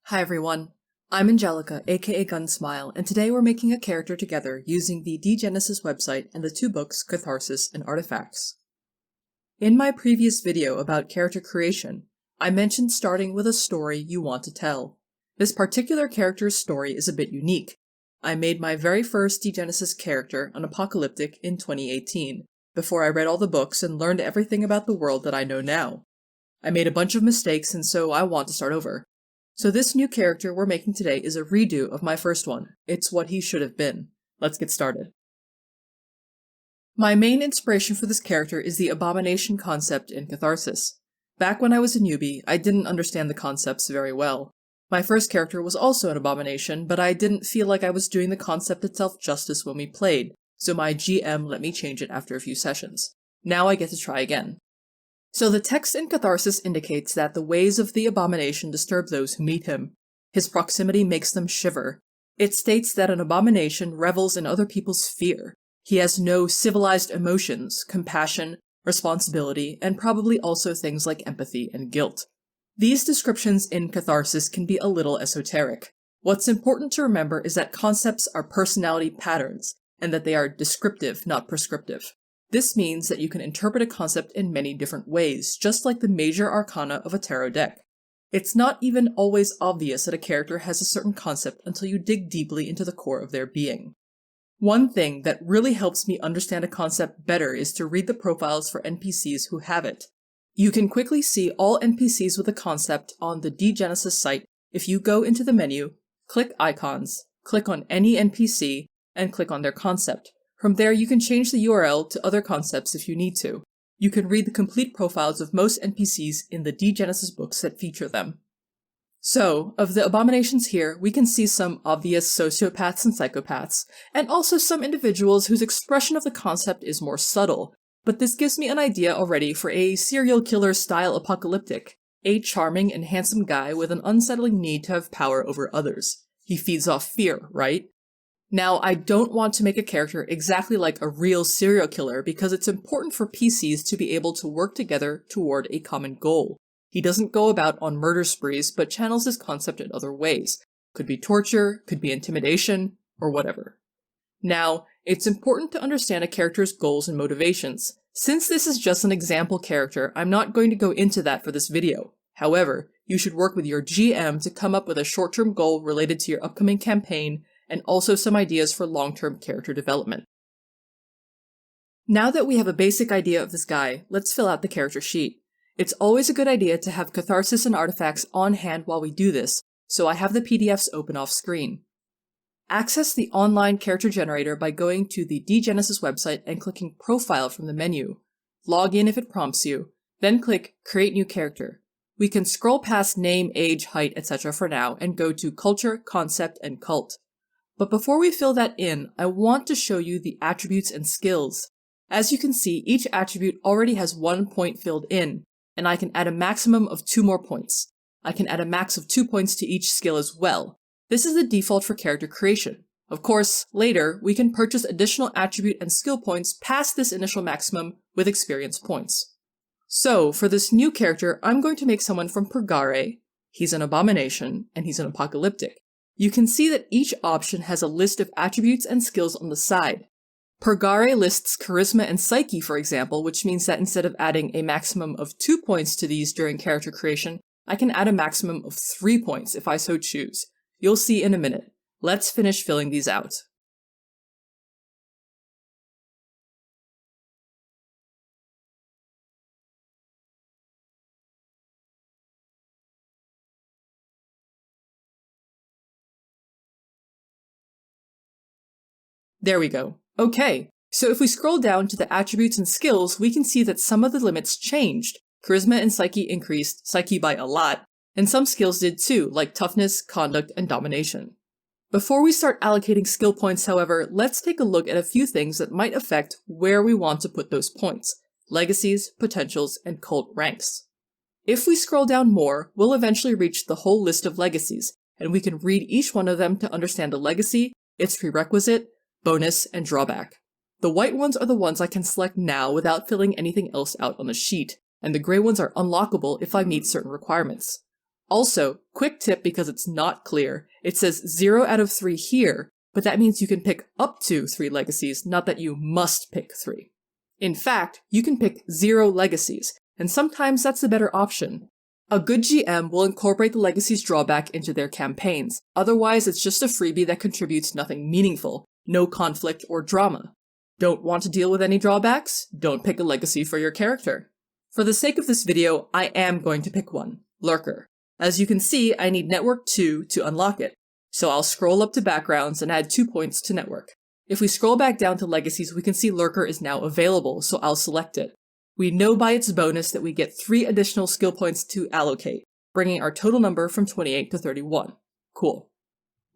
Hi everyone, I'm Angelica, aka Gunsmile, and today we're making a character together using the Degenesis website and the two books Catharsis and Artifacts. In my previous video about character creation, I mentioned starting with a story you want to tell. This particular character's story is a bit unique. I made my very first Degenesis character, an apocalyptic, in 2018, before I read all the books and learned everything about the world that I know now. I made a bunch of mistakes and so I want to start over. So this new character we're making today is a redo of my first one. It's what he should have been. Let's get started. My main inspiration for this character is the abomination concept in Catharsis. Back when I was a newbie, I didn't understand the concepts very well. My first character was also an abomination, but I didn't feel like I was doing the concept itself justice when we played, so my GM let me change it after a few sessions. Now I get to try again. So the text in Catharsis indicates that the ways of the abomination disturb those who meet him. His proximity makes them shiver. It states that an abomination revels in other people's fear. He has no civilized emotions, compassion, responsibility, and probably also things like empathy and guilt. These descriptions in Catharsis can be a little esoteric. What's important to remember is that concepts are personality patterns, and that they are descriptive, not prescriptive. This means that you can interpret a concept in many different ways, just like the major arcana of a tarot deck. It's not even always obvious that a character has a certain concept until you dig deeply into the core of their being. One thing that really helps me understand a concept better is to read the profiles for NPCs who have it. You can quickly see all NPCs with a concept on the Degenesis site if you go into the menu, click Icons, click on any NPC, and click on their concept. From there, you can change the URL to other concepts if you need to. You can read the complete profiles of most NPCs in the Degenesis books that feature them. So, of the abominations here, we can see some obvious sociopaths and psychopaths, and also some individuals whose expression of the concept is more subtle, but this gives me an idea already for a serial killer style apocalyptic, a charming and handsome guy with an unsettling need to have power over others. He feeds off fear, right? Now, I don't want to make a character exactly like a real serial killer because it's important for PCs to be able to work together toward a common goal. He doesn't go about on murder sprees, but channels this concept in other ways. Could be torture, could be intimidation, or whatever. Now, it's important to understand a character's goals and motivations. Since this is just an example character, I'm not going to go into that for this video. However, you should work with your GM to come up with a short-term goal related to your upcoming campaign and also some ideas for long-term character development. Now that we have a basic idea of this guy, let's fill out the character sheet. It's always a good idea to have Catharsis and Artifacts on hand while we do this, so I have the PDFs open off screen. Access the online character generator by going to the Degenesis website and clicking Profile from the menu. Log in if it prompts you, then click Create New Character. We can scroll past name, age, height, etc. for now and go to Culture, Concept, and Cult. But before we fill that in, I want to show you the attributes and skills. As you can see, each attribute already has 1 point filled in, and I can add a maximum of 2 more points. I can add a max of 2 points to each skill as well. This is the default for character creation. Of course, later, we can purchase additional attribute and skill points past this initial maximum with experience points. So, for this new character, I'm going to make someone from Purgare. He's an abomination, and he's an apocalyptic. You can see that each option has a list of attributes and skills on the side. Purgare lists Charisma and Psyche, for example, which means that instead of adding a maximum of 2 points to these during character creation, I can add a maximum of 3 points if I so choose. You'll see in a minute. Let's finish filling these out. There we go. Okay, so if we scroll down to the attributes and skills, we can see that some of the limits changed. Charisma and Psyche increased, Psyche by a lot, and some skills did too, like Toughness, Conduct, and Domination. Before we start allocating skill points, however, let's take a look at a few things that might affect where we want to put those points: legacies, potentials, and cult ranks. If we scroll down more, we'll eventually reach the whole list of legacies, and we can read each one of them to understand a legacy, its prerequisite, bonus, and drawback. The white ones are the ones I can select now without filling anything else out on the sheet, and the gray ones are unlockable if I meet certain requirements. Also, quick tip because it's not clear, it says 0 out of 3 here, but that means you can pick up to 3 legacies, not that you must pick 3. In fact, you can pick 0 legacies, and sometimes that's the better option. A good GM will incorporate the legacy's drawback into their campaigns, otherwise it's just a freebie that contributes nothing meaningful, no conflict or drama. Don't want to deal with any drawbacks? Don't pick a legacy for your character. For the sake of this video, I am going to pick one, Lurker. As you can see, I need Network 2 to unlock it, so I'll scroll up to Backgrounds and add 2 points to Network. If we scroll back down to Legacies, we can see Lurker is now available, so I'll select it. We know by its bonus that we get 3 additional skill points to allocate, bringing our total number from 28 to 31. Cool.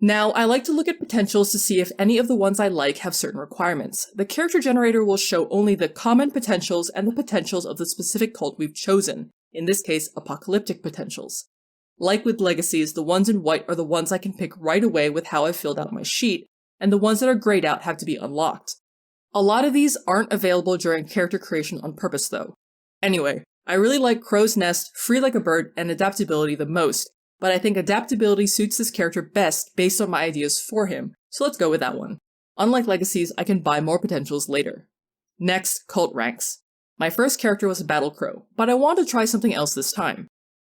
Now, I like to look at potentials to see if any of the ones I like have certain requirements. The character generator will show only the common potentials and the potentials of the specific cult we've chosen, in this case, apocalyptic potentials. Like with legacies, the ones in white are the ones I can pick right away with how I've filled out my sheet, and the ones that are grayed out have to be unlocked. A lot of these aren't available during character creation on purpose though. Anyway, I really like Crow's Nest, Free Like a Bird, and Adaptability the most, but I think Adaptability suits this character best based on my ideas for him, so let's go with that one. Unlike legacies, I can buy more potentials later. Next, cult ranks. My first character was a Battle Crow, but I want to try something else this time.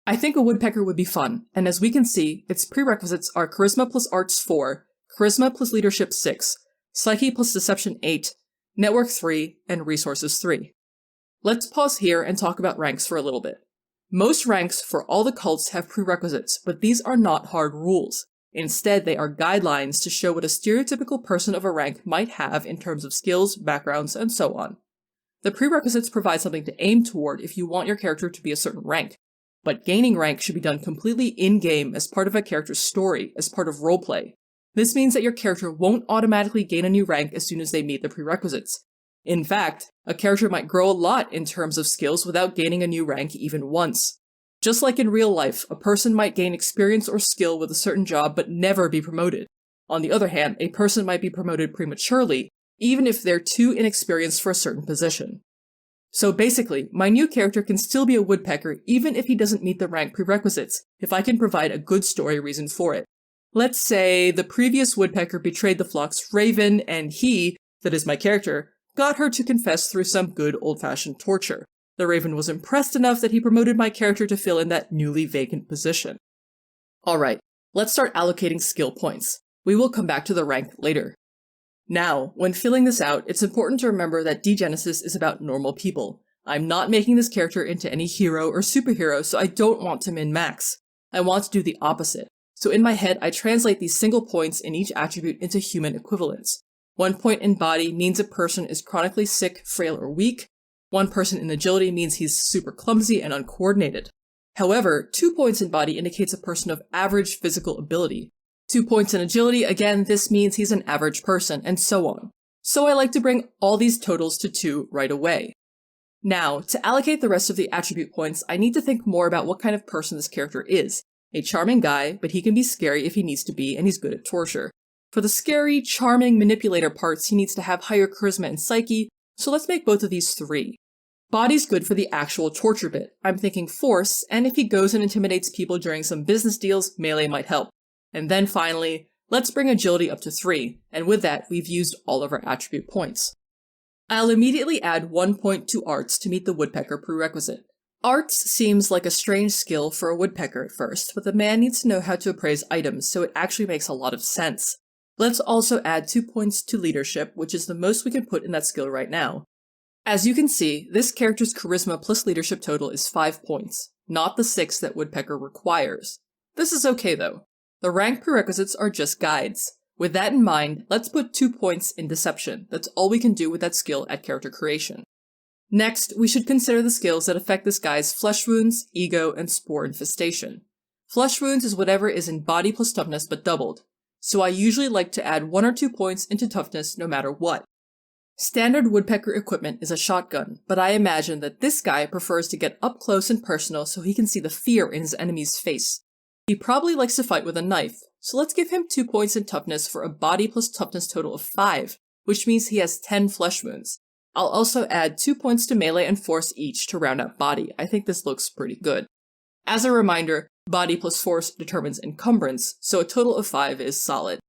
I think a Woodpecker would be fun, and as we can see, its prerequisites are Charisma plus Arts 4, Charisma plus Leadership 6, Psyche plus Deception 8, Network 3, and Resources 3. Let's pause here and talk about ranks for a little bit. Most ranks for all the cults have prerequisites, but these are not hard rules. Instead, they are guidelines to show what a stereotypical person of a rank might have in terms of skills, backgrounds, and so on. The prerequisites provide something to aim toward if you want your character to be a certain rank, but gaining rank should be done completely in-game as part of a character's story, as part of roleplay. This means that your character won't automatically gain a new rank as soon as they meet the prerequisites. In fact, a character might grow a lot in terms of skills without gaining a new rank even once. Just like in real life, a person might gain experience or skill with a certain job but never be promoted. On the other hand, a person might be promoted prematurely, even if they're too inexperienced for a certain position. So basically, my new character can still be a woodpecker even if he doesn't meet the rank prerequisites, if I can provide a good story reason for it. Let's say the previous woodpecker betrayed the flock's raven, and he, that is my character, got her to confess through some good old-fashioned torture. The raven was impressed enough that he promoted my character to fill in that newly vacant position. Alright, let's start allocating skill points. We will come back to the rank later. Now, when filling this out, it's important to remember that Degenesis is about normal people. I'm not making this character into any hero or superhero, so I don't want to min-max. I want to do the opposite. So in my head, I translate these single points in each attribute into human equivalents. 1 point in body means a person is chronically sick, frail, or weak. 1 person in agility means he's super clumsy and uncoordinated. However, 2 points in body indicates a person of average physical ability. 2 points in agility, again, this means he's an average person, and so on. So I like to bring all these totals to 2 right away. Now, to allocate the rest of the attribute points, I need to think more about what kind of person this character is. A charming guy, but he can be scary if he needs to be, and he's good at torture. For the scary, charming manipulator parts, he needs to have higher charisma and psyche, so let's make both of these 3. Body's good for the actual torture bit. I'm thinking force, and if he goes and intimidates people during some business deals, melee might help. And then finally, let's bring agility up to 3, and with that, we've used all of our attribute points. I'll immediately add 1 point to arts to meet the woodpecker prerequisite. Arts seems like a strange skill for a woodpecker at first, but the man needs to know how to appraise items, so it actually makes a lot of sense. Let's also add 2 points to leadership, which is the most we can put in that skill right now. As you can see, this character's charisma plus leadership total is 5 points, not the 6 that woodpecker requires. This is okay though. The rank prerequisites are just guides. With that in mind, let's put 2 points in deception. That's all we can do with that skill at character creation. Next, we should consider the skills that affect this guy's flesh wounds, ego, and spore infestation. Flesh wounds is whatever is in body plus toughness but doubled, so I usually like to add 1 or 2 points into toughness no matter what. Standard woodpecker equipment is a shotgun, but I imagine that this guy prefers to get up close and personal so he can see the fear in his enemy's face. He probably likes to fight with a knife, so let's give him 2 points in toughness for a body plus toughness total of 5, which means he has 10 flesh wounds. I'll also add 2 points to melee and force each to round out body. I think this looks pretty good. As a reminder, Body plus force determines encumbrance, so a total of 5 is solid.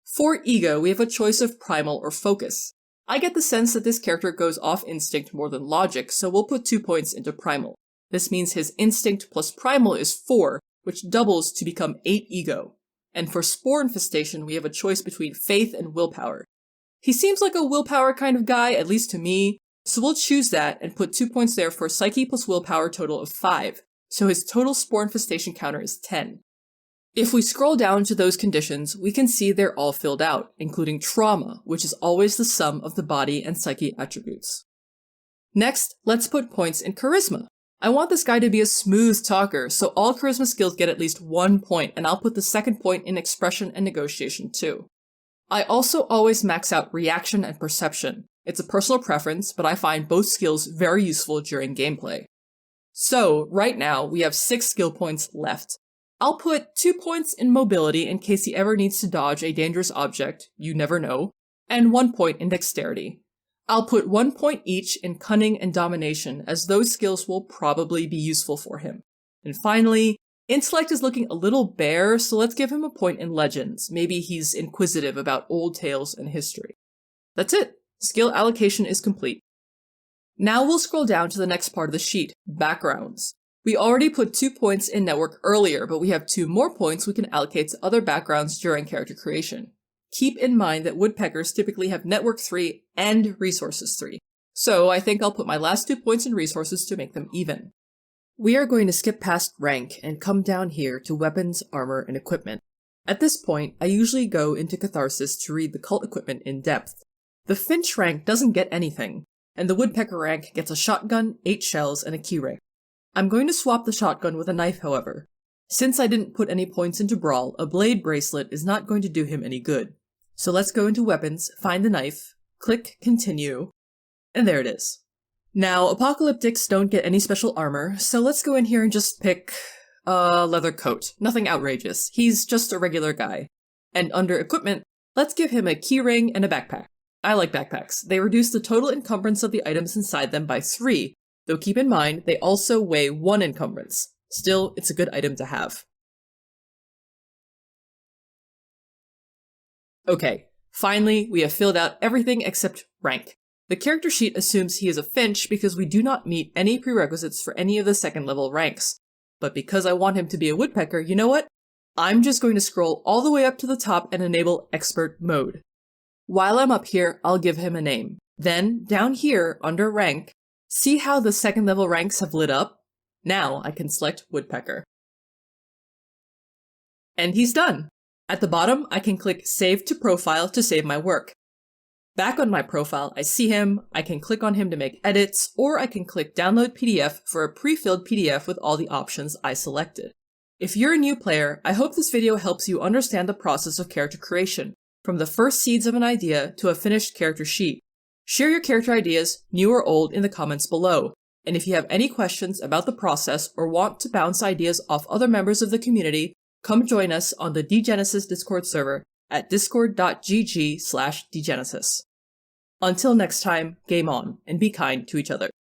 For ego, we have a choice of primal or focus. I get the sense that this character goes off instinct more than logic, so we'll put 2 points into primal. This means his instinct plus primal is 4, which doubles to become 8 ego. And for spore infestation, we have a choice between faith and willpower. He seems like a willpower kind of guy, at least to me, so we'll choose that and put 2 points there for psyche plus willpower total of 5. So his total spore infestation counter is 10. If we scroll down to those conditions, we can see they're all filled out, including trauma, which is always the sum of the body and psyche attributes. Next, let's put points in charisma. I want this guy to be a smooth talker, so all charisma skills get at least 1 point, and I'll put the second point in expression and negotiation too. I also always max out reaction and perception. It's a personal preference, but I find both skills very useful during gameplay. So, right now, we have 6 skill points left. I'll put 2 points in mobility in case he ever needs to dodge a dangerous object, you never know, and 1 point in dexterity. I'll put 1 point each in cunning and domination, as those skills will probably be useful for him. And finally, intellect is looking a little bare, so let's give him a point in legends. Maybe he's inquisitive about old tales and history. That's it. Skill allocation is complete. Now we'll scroll down to the next part of the sheet, backgrounds. We already put 2 points in network earlier, but we have 2 more points we can allocate to other backgrounds during character creation. Keep in mind that woodpeckers typically have network 3 and resources 3, so I think I'll put my last 2 points in resources to make them even. We are going to skip past rank and come down here to weapons, armor, and equipment. At this point, I usually go into Catharsis to read the cult equipment in depth. The Finch rank doesn't get anything, and the woodpecker rank gets a shotgun, 8 shells, and a keyring. I'm going to swap the shotgun with a knife, however. Since I didn't put any points into Brawl, a blade bracelet is not going to do him any good. So let's go into weapons, find the knife, click continue, and there it is. Now, apocalyptics don't get any special armor, so let's go in here and just pick a leather coat. Nothing outrageous. He's just a regular guy. And under equipment, let's give him a keyring and a backpack. I like backpacks. They reduce the total encumbrance of the items inside them by 3, though keep in mind they also weigh 1 encumbrance. Still, it's a good item to have. Okay, finally, we have filled out everything except rank. The character sheet assumes he is a Finch because we do not meet any prerequisites for any of the second level ranks. But because I want him to be a woodpecker, you know what? I'm just going to scroll all the way up to the top and enable expert mode. While I'm up here, I'll give him a name. Then, down here, under rank, see how the second level ranks have lit up? Now I can select woodpecker. And he's done! At the bottom, I can click Save to Profile to save my work. Back on my profile, I see him, I can click on him to make edits, or I can click Download PDF for a pre-filled PDF with all the options I selected. If you're a new player, I hope this video helps you understand the process of character creation, from the first seeds of an idea to a finished character sheet. Share your character ideas, new or old, in the comments below. And if you have any questions about the process or want to bounce ideas off other members of the community, come join us on the Degenesis Discord server at discord.gg/Degenesis. Until next time, game on, and be kind to each other.